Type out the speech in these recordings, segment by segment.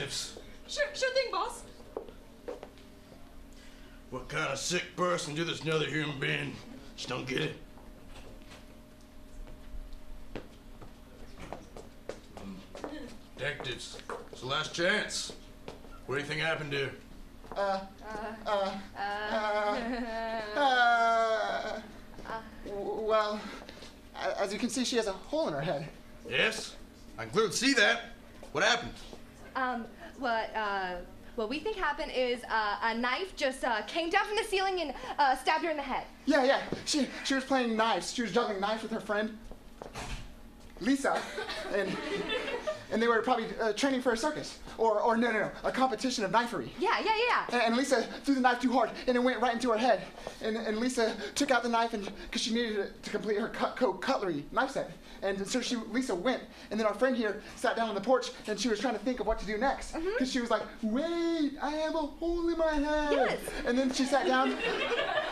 detectives. Sure thing, boss. What kind of sick person do this to another human being? Just don't get it. Detectives, it's the last chance. What do you think happened to her? Well, as you can see, she has a hole in her head. Yes, I can clearly see that. What happened? What we think happened is a knife just came down from the ceiling and stabbed her in the head. Yeah. She was playing knives. She was juggling knives with her friend, Lisa, and they were probably training for a circus. Or no, a competition of knifery. Yeah. And Lisa threw the knife too hard, and it went right into her head. And Lisa took out the knife because she needed it to complete her cutlery knife set. And so Lisa went, and then our friend here sat down on the porch, and she was trying to think of what to do next. Because she was like, wait, I have a hole in my head. Yes. And then she sat down,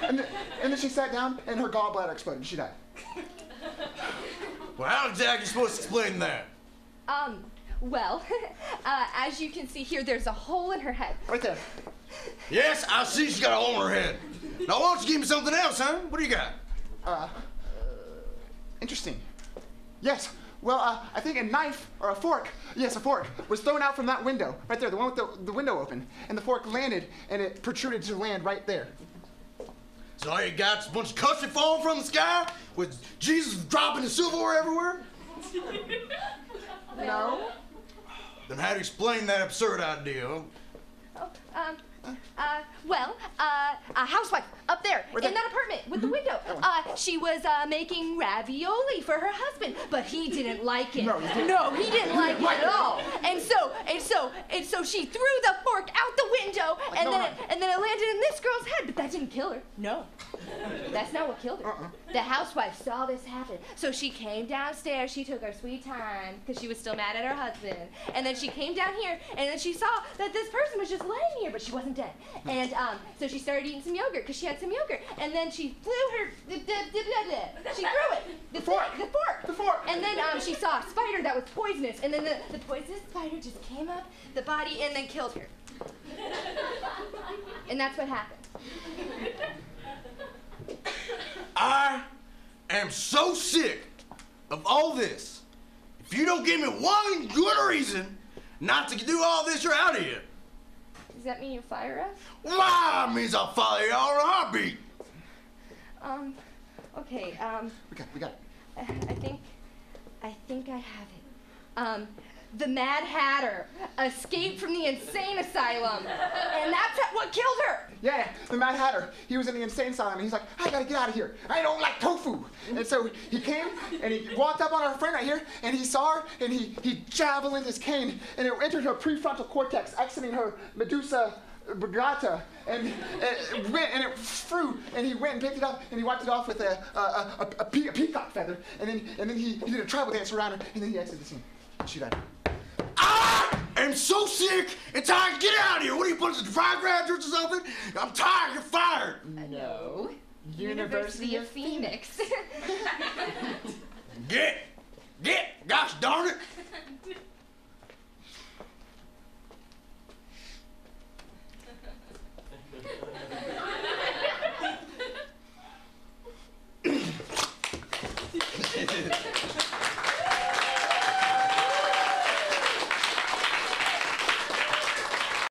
and then she sat down, and her gallbladder exploded, and she died. Well, how exactly are you supposed to explain that? Well, as you can see here, there's a hole in her head. Right there. Yes, I see she's got a hole in her head. Now, why don't you give me something else, huh? What do you got? Interesting. Yes. Well, I think a knife or a fork, yes, a fork, was thrown out from that window, right there, the one with the window open. And the fork landed, and it protruded to land right there. So all you got is a bunch of custard falling from the sky with Jesus dropping the silverware everywhere? No. Then how do you explain that absurd idea? A housewife up there Right in there. that apartment with the window. She was making ravioli for her husband, but he didn't like it. No, he didn't. No, he didn't like it at all. And so she threw the fork out the window, and then it landed in this girl's head. But that didn't kill her. No, that's not what killed her. The housewife saw this happen, so she came downstairs. She took her sweet time because she was still mad at her husband, and then she came down here, and then she saw that this person was just laying here, but she wasn't dead. And so she started eating some yogurt because she had some yogurt, and then she threw her. She threw it. The fork. And then she saw a spider that was poisonous, and then the poisonous spider just came up the body and then killed her. And that's what happened. I am so sick of all this. If you don't give me one good reason not to do all this, you're out of here. Does that mean you fire us? Well, it means I'll follow you all in a heartbeat. Okay, We got it. I think I have it. The Mad Hatter escaped from the insane asylum, and that's what killed her. Yeah, the Mad Hatter. He was in the insane asylum, and he's like, I gotta get out of here. I don't like tofu. And so he came, and he walked up on our friend right here, and he saw her, and he javelined his cane, and it entered her prefrontal cortex, exiting her medusa oblongata, and it went, and it flew, and he went and picked it up, and he wiped it off with a peacock feather, and then he did a tribal dance around her, and then he exited the scene. She died. I am so sick and tired. Get out of here. What are you, bunch of fire graduates or something? I'm tired. You're fired. No. University of Phoenix. Get. Gosh darn it.